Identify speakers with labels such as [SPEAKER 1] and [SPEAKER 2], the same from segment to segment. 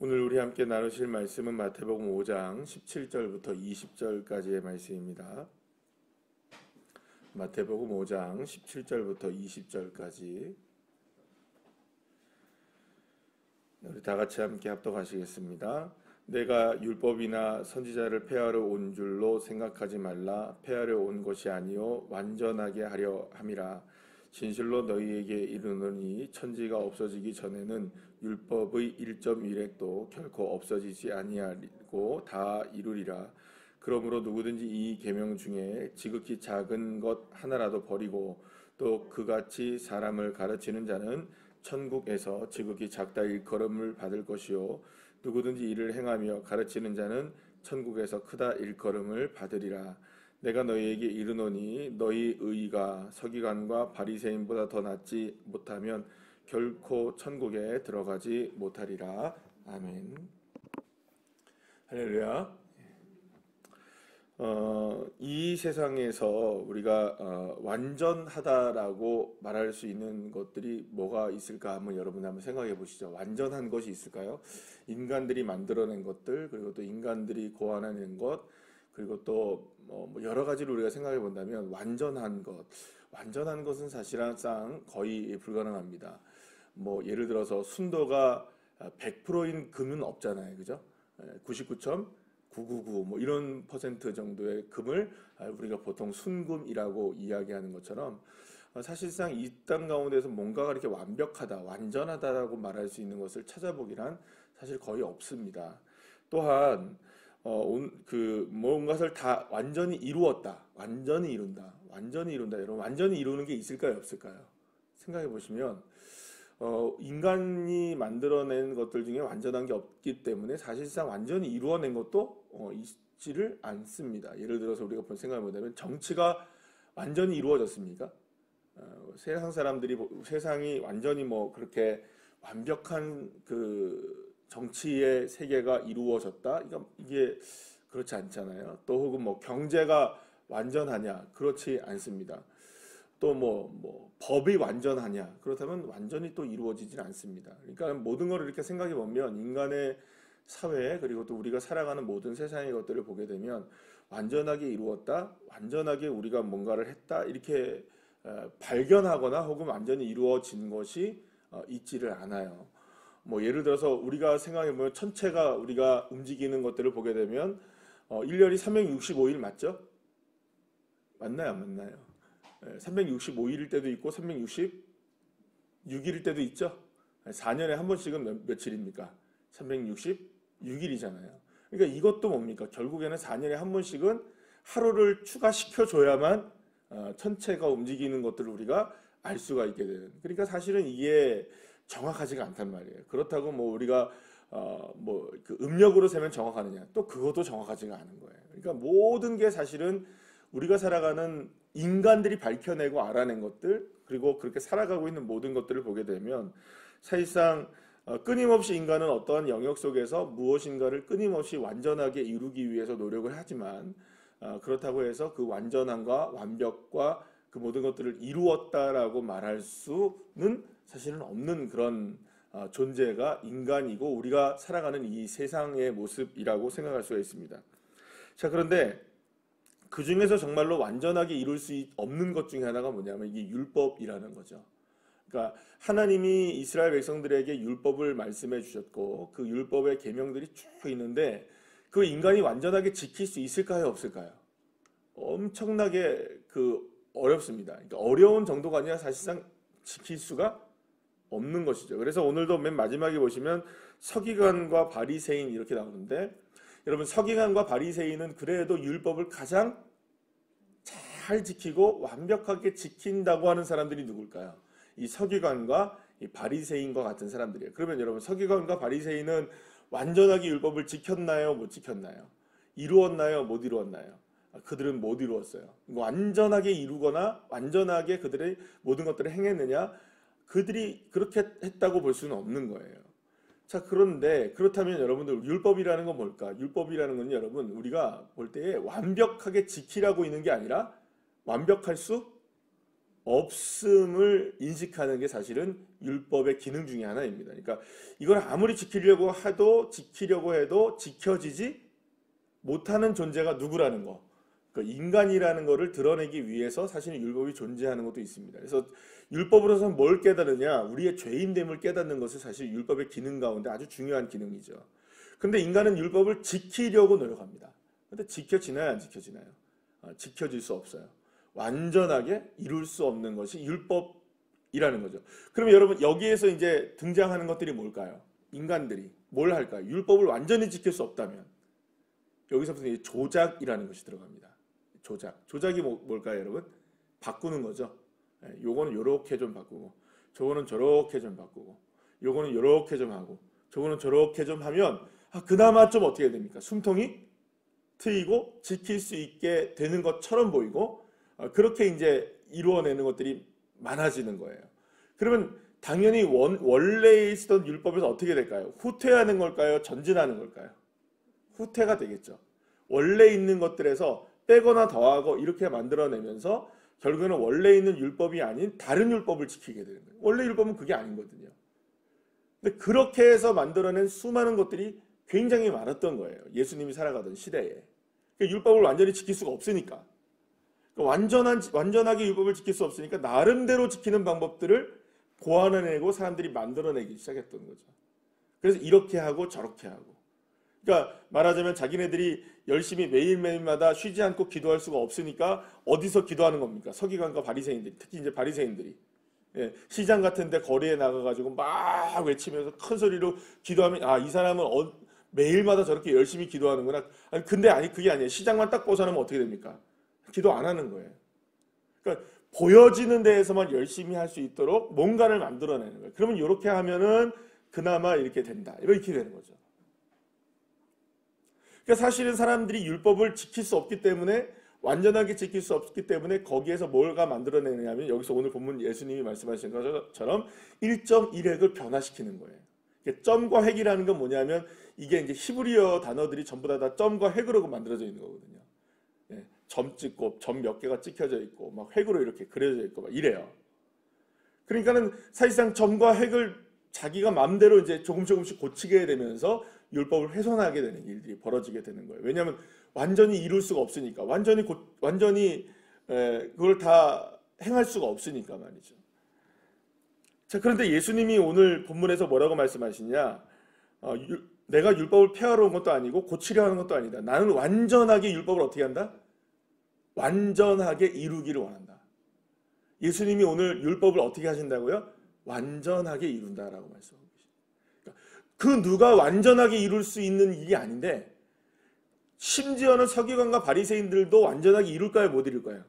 [SPEAKER 1] 오늘 우리 함께 나누실 말씀은 마태복음 5장 17절부터 20절까지의 말씀입니다. 마태복음 5장 17절부터 20절까지 우리 다 같이 함께 합독하시겠습니다. 내가 율법이나 선지자를 폐하러 온 줄로 생각하지 말라. 폐하려 온 것이 아니요 완전하게 하려 함이라. 진실로 너희에게 이르노니 천지가 없어지기 전에는 율법의 1.1획도 결코 없어지지 아니하고 다 이루리라. 그러므로 누구든지 이 계명 중에 지극히 작은 것 하나라도 버리고 또 그같이 사람을 가르치는 자는 천국에서 지극히 작다 일컬음을 받을 것이요 누구든지 이를 행하며 가르치는 자는 천국에서 크다 일컬음을 받으리라. 내가 너희에게 이르노니 너희 의가 서기관과 바리새인보다 더 낫지 못하면 결코 천국에 들어가지 못하리라. 아멘. 할렐루야. 이 세상에서 우리가 완전하다라고 말할 수 있는 것들이 뭐가 있을까 한번 여러분 한번 생각해 보시죠. 완전한 것이 있을까요? 인간들이 만들어낸 것들, 그리고 또 인간들이 고안해낸 것, 그리고 또 여러 가지로 우리가 생각해 본다면 완전한 것은 사실상 거의 불가능합니다. 예를 들어서 순도가 100%인 금은 없잖아요, 그죠? 99.999 이런 퍼센트 정도의 금을 우리가 보통 순금이라고 이야기하는 것처럼 사실상 이 땅 가운데서 뭔가가 이렇게 완벽하다, 완전하다라고 말할 수 있는 것을 찾아보기란 사실 거의 없습니다. 또한 뭔가를 다 완전히 이루었다, 완전히 이룬다. 여러분 완전히 이루는 게 있을까요, 없을까요? 생각해 보시면 인간이 만들어낸 것들 중에 완전한 게 없기 때문에 사실상 완전히 이루어낸 것도 있지를 않습니다. 예를 들어서 우리가 생각해 보자면 정치가 완전히 이루어졌습니까? 세상이 완전히 그렇게 완벽한 그 정치의 세계가 이루어졌다? 이게 그렇지 않잖아요. 또 혹은 경제가 완전하냐? 그렇지 않습니다. 또 법이 완전하냐? 그렇다면 완전히 또 이루어지진 않습니다. 그러니까 모든 걸 이렇게 생각해 보면 인간의 사회, 그리고 또 우리가 살아가는 모든 세상의 것들을 보게 되면 완전하게 이루었다, 완전하게 우리가 뭔가를 했다, 이렇게 발견하거나 혹은 완전히 이루어진 것이 있지를 않아요. 예를 들어서 우리가 생각해 보면 천체가 우리가 움직이는 것들을 보게 되면 1년이 365일 맞죠? 맞나요, 안 맞나요? 365일일 때도 있고 366일일 때도 있죠. 4년에 한 번씩은 며칠입니까? 366일이잖아요. 그러니까 이것도 뭡니까? 결국에는 4년에 한 번씩은 하루를 추가시켜줘야만 천체가 움직이는 것들을 우리가 알 수가 있게 되는. 그러니까 사실은 이게 정확하지가 않단 말이에요. 그렇다고 우리가 그 음력으로 세면 정확하느냐? 또 그것도 정확하지가 않은 거예요. 그러니까 모든 게 사실은 우리가 살아가는 인간들이 밝혀내고 알아낸 것들, 그리고 그렇게 살아가고 있는 모든 것들을 보게 되면 사실상 끊임없이 인간은 어떠한 영역 속에서 무엇인가를 끊임없이 완전하게 이루기 위해서 노력을 하지만 그렇다고 해서 그 완전함과 완벽과 그 모든 것들을 이루었다라고 말할 수는 사실은 없는 그런 존재가 인간이고 우리가 살아가는 이 세상의 모습이라고 생각할 수가 있습니다. 자, 그런데 그 중에서 정말로 완전하게 이룰 수 없는 것 중에 하나가 뭐냐면 이게 율법이라는 거죠. 그러니까 하나님이 이스라엘 백성들에게 율법을 말씀해 주셨고 그 율법의 계명들이 쭉 있는데 그 인간이 완전하게 지킬 수 있을까요, 없을까요? 엄청나게 어렵습니다. 그러니까 어려운 정도가 아니라 사실상 지킬 수가 없는 것이죠. 그래서 오늘도 맨 마지막에 보시면 서기관과 바리새인 이렇게 나오는데 여러분, 서기관과 바리새인은 그래도 율법을 가장 잘 지키고 완벽하게 지킨다고 하는 사람들이 누굴까요? 이 서기관과 이 바리새인과 같은 사람들이에요. 그러면 여러분, 서기관과 바리새인은 완전하게 율법을 지켰나요? 못 지켰나요? 이루었나요? 못 이루었나요? 그들은 못 이루었어요. 완전하게 이루거나 완전하게 그들의 모든 것들을 행했느냐? 그들이 그렇게 했다고 볼 수는 없는 거예요. 자, 그런데 그렇다면 여러분들 율법이라는 건 뭘까? 율법이라는 건 여러분 우리가 볼 때에 완벽하게 지키라고 있는 게 아니라 완벽할 수 없음을 인식하는 게 사실은 율법의 기능 중에 하나입니다. 그러니까 이걸 아무리 지키려고 해도 지켜지지 못하는 존재가 누구라는 거. 그 인간이라는 거를 드러내기 위해서 사실은 율법이 존재하는 것도 있습니다. 그래서 율법으로서 뭘 깨달으냐? 우리의 죄인됨을 깨닫는 것이 사실 율법의 기능 가운데 아주 중요한 기능이죠. 근데 인간은 율법을 지키려고 노력합니다. 근데 지켜지나요? 안 지켜지나요? 지켜질 수 없어요. 완전하게 이룰 수 없는 것이 율법이라는 거죠. 그러면 여러분 여기에서 이제 등장하는 것들이 뭘까요? 인간들이 뭘 할까요? 율법을 완전히 지킬 수 없다면 여기서부터 이제 조작이라는 것이 들어갑니다. 조작이 뭘까요, 여러분? 바꾸는 거죠. 요거는 요렇게 좀 바꾸고, 저거는 저렇게 좀 바꾸고, 요거는 요렇게 좀 하고, 저거는 저렇게 좀 하면 그나마 좀 어떻게 됩니까? 숨통이 트이고 지킬 수 있게 되는 것처럼 보이고, 그렇게 이제 이루어내는 것들이 많아지는 거예요. 그러면 당연히 원래 있었던 율법에서 어떻게 될까요? 후퇴하는 걸까요? 전진하는 걸까요? 후퇴가 되겠죠. 원래 있는 것들에서 빼거나 더하고 이렇게 만들어내면서 결국에는 원래 있는 율법이 아닌 다른 율법을 지키게 되는 거예요. 원래 율법은 그게 아니거든요. 근데 그렇게 해서 만들어낸 수많은 것들이 굉장히 많았던 거예요. 예수님이 살아가던 시대에. 그러니까 율법을 완전히 지킬 수가 없으니까. 완전하게 율법을 지킬 수 없으니까 나름대로 지키는 방법들을 고안해내고 사람들이 만들어내기 시작했던 거죠. 그래서 이렇게 하고 저렇게 하고. 그러니까 말하자면 자기네들이 열심히 매일매일마다 쉬지 않고 기도할 수가 없으니까 어디서 기도하는 겁니까? 서기관과 바리새인들이, 특히 이제 바리새인들이 시장 같은데 거리에 나가가지고 막 외치면서 큰 소리로 기도하면 이 사람은 매일마다 저렇게 열심히 기도하는구나. 근데 그게 아니에요. 시장만 딱 벗어나면 어떻게 됩니까? 기도 안 하는 거예요. 그러니까 보여지는 데에서만 열심히 할 수 있도록 뭔가를 만들어내는 거예요. 그러면 이렇게 하면은 그나마 이렇게 된다. 이렇게 되는 거죠. 그러니까 사실은 사람들이 율법을 지킬 수 없기 때문에 완전하게 지킬 수 없기 때문에 거기에서 뭘가 만들어내냐면 여기서 오늘 본문 예수님이 말씀하신 것처럼 1.1획을 변화시키는 거예요. 점과 획이라는 건 뭐냐면 이게 이제 히브리어 단어들이 전부 다 점과 획으로 만들어져 있는 거거든요. 점 찍고 점 몇 개가 찍혀져 있고 막 획으로 이렇게 그려져 있고 막 이래요. 그러니까는 사실상 점과 획을 자기가 마음대로 이제 조금씩 고치게 되면서 율법을 훼손하게 되는 일들이 벌어지게 되는 거예요. 왜냐하면 완전히 이룰 수가 없으니까 완전히 그걸 다 행할 수가 없으니까 말이죠. 자, 그런데 예수님이 오늘 본문에서 뭐라고 말씀하시냐? 내가 율법을 폐하러 온 것도 아니고 고치려 하는 것도 아니다. 나는 완전하게 율법을 어떻게 한다? 완전하게 이루기를 원한다. 예수님이 오늘 율법을 어떻게 하신다고요? 완전하게 이룬다라고 말씀하고 계십니다. 그 누가 완전하게 이룰 수 있는 일이 아닌데 심지어는 서기관과 바리새인들도 완전하게 이룰까요? 못 이룰까요?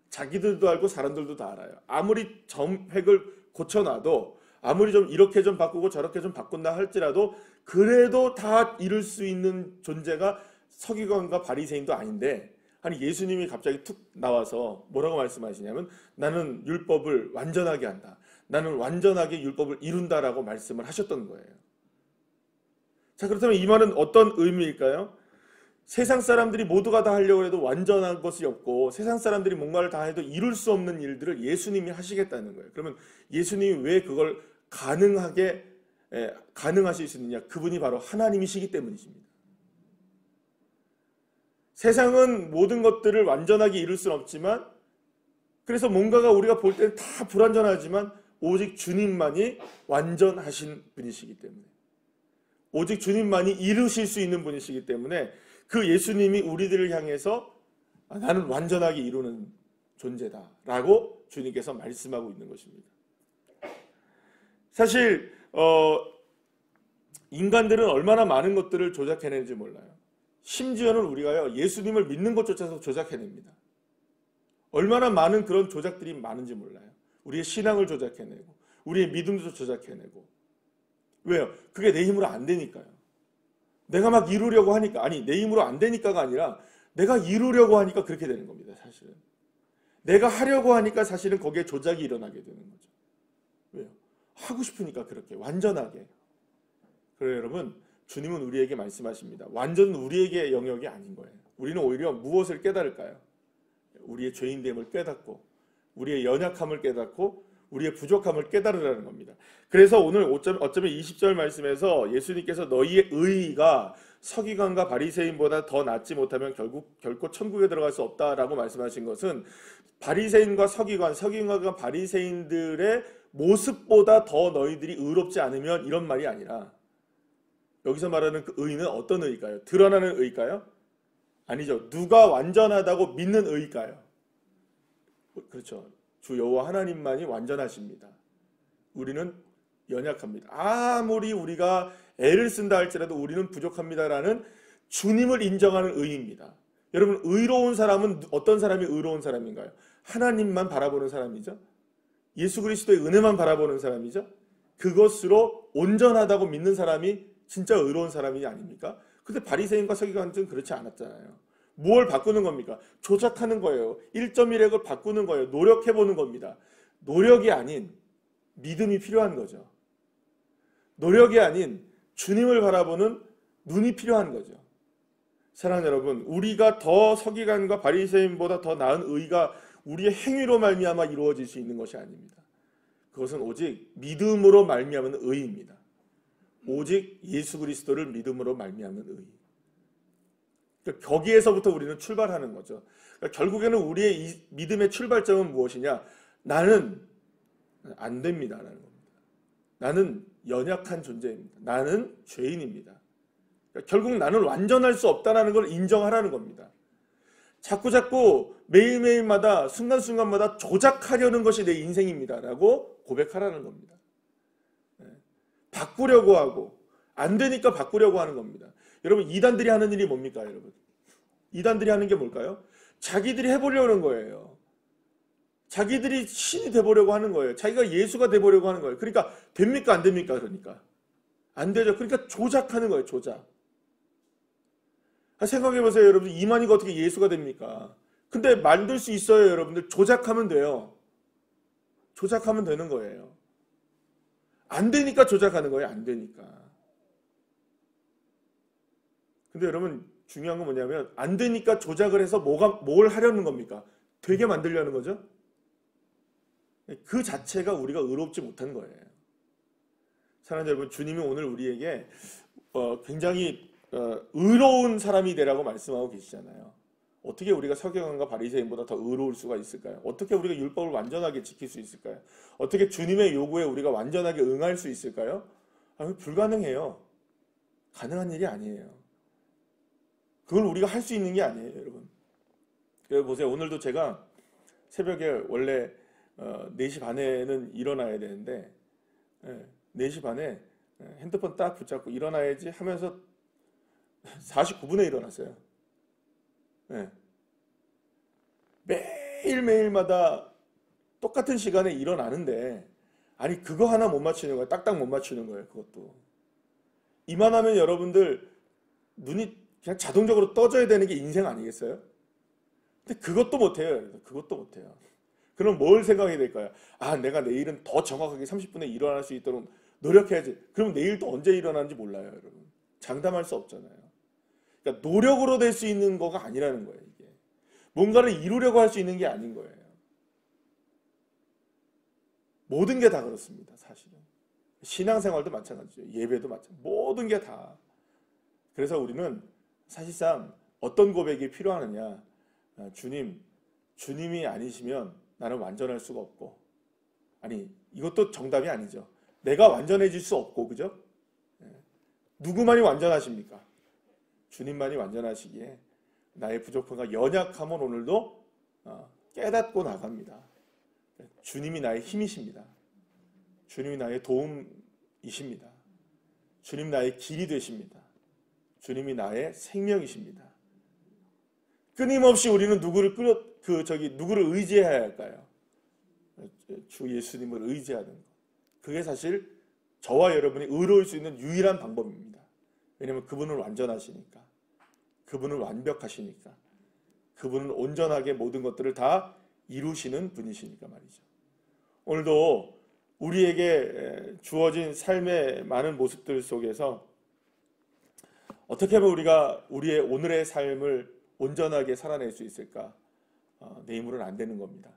[SPEAKER 1] 자기들도 알고 사람들도 다 알아요. 아무리 점획을 고쳐놔도 아무리 좀 이렇게 좀 바꾸고 저렇게 좀 바꾼다 할지라도 그래도 다 이룰 수 있는 존재가 서기관과 바리새인도 아닌데 아니 예수님이 갑자기 툭 나와서 뭐라고 말씀하시냐면 나는 율법을 완전하게 한다. 나는 완전하게 율법을 이룬다라고 말씀을 하셨던 거예요. 자, 그렇다면 이 말은 어떤 의미일까요? 세상 사람들이 모두가 다 하려고 해도 완전한 것이 없고 세상 사람들이 뭔가를 다 해도 이룰 수 없는 일들을 예수님이 하시겠다는 거예요. 그러면 예수님이 왜 그걸 가능하실 수 있느냐? 그분이 바로 하나님이시기 때문이십니다. 세상은 모든 것들을 완전하게 이룰 수는 없지만 그래서 뭔가가 우리가 볼 때는 다 불완전하지만 오직 주님만이 완전하신 분이시기 때문에 오직 주님만이 이루실 수 있는 분이시기 때문에 그 예수님이 우리들을 향해서 나는 완전하게 이루는 존재다라고 주님께서 말씀하고 있는 것입니다. 사실 인간들은 얼마나 많은 것들을 조작해내는지 몰라요. 심지어는 우리가요 예수님을 믿는 것조차도 조작해냅니다. 얼마나 많은 그런 조작들이 많은지 몰라요. 우리의 신앙을 조작해내고 우리의 믿음도 조작해내고 왜요? 그게 내 힘으로 안 되니까요. 내가 막 이루려고 하니까 내 힘으로 안 되니까가 아니라 내가 이루려고 하니까 그렇게 되는 겁니다. 사실은 내가 하려고 하니까 사실은 거기에 조작이 일어나게 되는 거죠. 왜요? 하고 싶으니까 그렇게 완전하게. 그래요 여러분 주님은 우리에게 말씀하십니다. 완전은 우리에게 영역이 아닌 거예요. 우리는 오히려 무엇을 깨달을까요? 우리의 죄인됨을 깨닫고 우리의 연약함을 깨닫고 우리의 부족함을 깨달으라는 겁니다. 그래서 오늘 어쩌면 20절 말씀에서 예수님께서 너희의 의의가 서기관과 바리새인보다 더 낫지 못하면 결코 천국에 들어갈 수 없다라고 말씀하신 것은 바리새인과 서기관과 바리새인들의 모습보다 더 너희들이 의롭지 않으면 이런 말이 아니라 여기서 말하는 그 의의는 어떤 의의일까요? 드러나는 의의일까요? 아니죠. 누가 완전하다고 믿는 의의일까요? 그렇죠. 주 여호와 하나님만이 완전하십니다. 우리는 연약합니다. 아무리 우리가 애를 쓴다 할지라도 우리는 부족합니다라는 주님을 인정하는 의의입니다. 여러분, 의로운 사람은 어떤 사람이 의로운 사람인가요? 하나님만 바라보는 사람이죠. 예수 그리스도의 은혜만 바라보는 사람이죠. 그것으로 온전하다고 믿는 사람이 진짜 의로운 사람이 아닙니까? 근데 바리새인과 서기관들은 그렇지 않았잖아요. 뭘 바꾸는 겁니까? 조작하는 거예요. 1.1핵을 바꾸는 거예요. 노력해보는 겁니다. 노력이 아닌 믿음이 필요한 거죠. 노력이 아닌 주님을 바라보는 눈이 필요한 거죠. 사랑하는 여러분, 우리가 더 서기관과 바리새인보다 더 나은 의가 우리의 행위로 말미암아 이루어질 수 있는 것이 아닙니다. 그것은 오직 믿음으로 말미암은 의입니다. 오직 예수 그리스도를 믿음으로 말미암는 의. 그러니까 거기에서부터 우리는 출발하는 거죠. 그러니까 결국에는 우리의 이 믿음의 출발점은 무엇이냐? 나는 안 됩니다라는 겁니다. 나는 연약한 존재입니다. 나는 죄인입니다. 그러니까 결국 나는 완전할 수 없다는 걸 인정하라는 겁니다. 자꾸 매일매일마다 순간순간마다 조작하려는 것이 내 인생입니다라고 고백하라는 겁니다. 바꾸려고 하고 안 되니까 바꾸려고 하는 겁니다. 여러분, 이단들이 하는 일이 뭡니까? 여러분, 이단들이 하는 게 뭘까요? 자기들이 해보려는 거예요. 자기들이 신이 돼보려고 하는 거예요. 자기가 예수가 돼보려고 하는 거예요. 그러니까 됩니까? 안 됩니까? 그러니까 안 되죠. 그러니까 조작하는 거예요. 조작. 생각해보세요. 여러분, 이만희가 어떻게 예수가 됩니까? 근데 만들 수 있어요. 여러분들 조작하면 돼요. 조작하면 되는 거예요. 안 되니까 조작하는 거예요. 안 되니까. 근데 여러분, 중요한 건 뭐냐면 안 되니까 조작을 해서 뭘 하려는 겁니까? 되게 만들려는 거죠. 그 자체가 우리가 의롭지 못한 거예요. 사랑하는 여러분, 주님이 오늘 우리에게 굉장히 의로운 사람이 되라고 말씀하고 계시잖아요. 어떻게 우리가 서기관과 바리새인보다 더 의로울 수가 있을까요? 어떻게 우리가 율법을 완전하게 지킬 수 있을까요? 어떻게 주님의 요구에 우리가 완전하게 응할 수 있을까요? 불가능해요. 가능한 일이 아니에요. 그걸 우리가 할 수 있는 게 아니에요, 여러분. 그래서 보세요. 오늘도 제가 새벽에 원래 4시 반에는 일어나야 되는데 4시 반에 핸드폰 딱 붙잡고 일어나야지 하면서 49분에 일어났어요. 매일매일마다 똑같은 시간에 일어나는데 아니 그거 하나 못 맞추는 거예요. 딱딱 못 맞추는 거예요. 그것도. 이만하면 여러분들 눈이 그냥 자동적으로 떠져야 되는 게 인생 아니겠어요? 근데 그것도 못해요. 그것도 못해요. 그럼 뭘 생각해야 될까요? 아, 내가 내일은 더 정확하게 30분에 일어날 수 있도록 노력해야지. 그럼 내일 또 언제 일어나는지 몰라요, 여러분. 장담할 수 없잖아요. 그러니까 노력으로 될 수 있는 거가 아니라는 거예요, 이게. 뭔가를 이루려고 할 수 있는 게 아닌 거예요. 모든 게 다 그렇습니다, 사실은. 신앙생활도 마찬가지죠. 예배도 마찬가지죠. 모든 게 다. 그래서 우리는 사실상 어떤 고백이 필요하느냐. 주님이 아니시면 나는 완전할 수가 없고. 아니, 이것도 정답이 아니죠. 내가 완전해질 수 없고, 그죠? 누구만이 완전하십니까? 주님만이 완전하시기에 나의 부족함과 연약함은 오늘도 깨닫고 나갑니다. 주님이 나의 힘이십니다. 주님이 나의 도움이십니다. 주님 나의 길이 되십니다. 주님이 나의 생명이십니다. 끊임없이 우리는 누구를 의지해야 할까요? 주 예수님을 의지하는 것. 그게 사실 저와 여러분이 의로울 수 있는 유일한 방법입니다. 왜냐하면 그분은 완전하시니까. 그분은 완벽하시니까. 그분은 온전하게 모든 것들을 다 이루시는 분이시니까 말이죠. 오늘도 우리에게 주어진 삶의 많은 모습들 속에서 어떻게 하면 우리가 우리의 오늘의 삶을 온전하게 살아낼 수 있을까? 내 힘으로는 안 되는 겁니다.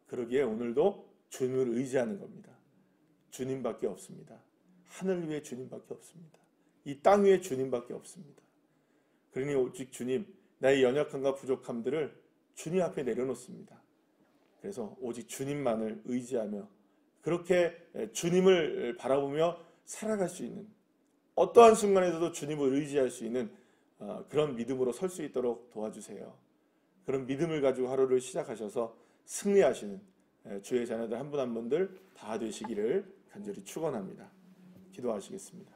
[SPEAKER 1] 그러기에 오늘도 주님을 의지하는 겁니다. 주님밖에 없습니다. 하늘 위에 주님밖에 없습니다. 이 땅 위에 주님밖에 없습니다. 그러니 오직 주님, 나의 연약함과 부족함들을 주님 앞에 내려놓습니다. 그래서 오직 주님만을 의지하며 그렇게 주님을 바라보며 살아갈 수 있는, 어떠한 순간에서도 주님을 의지할 수 있는 그런 믿음으로 설 수 있도록 도와주세요. 그런 믿음을 가지고 하루를 시작하셔서 승리하시는 주의 자녀들 한 분 한 분들 다 되시기를 간절히 축원합니다. 기도하시겠습니다.